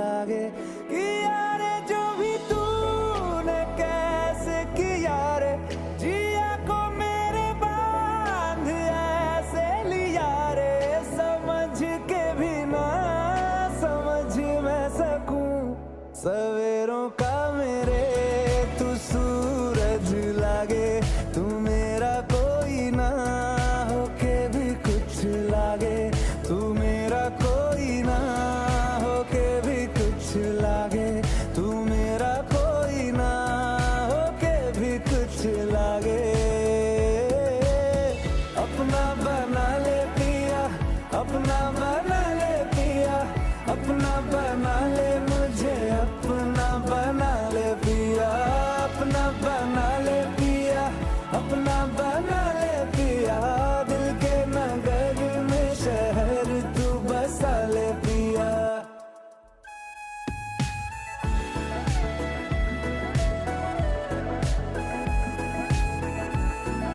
लागे कि यारे जो भी तूने कैसे किया रे, जिया को मेरे बांध ऐसे लिया रे, समझ के भी ना समझ मैं सकूं सवेरों का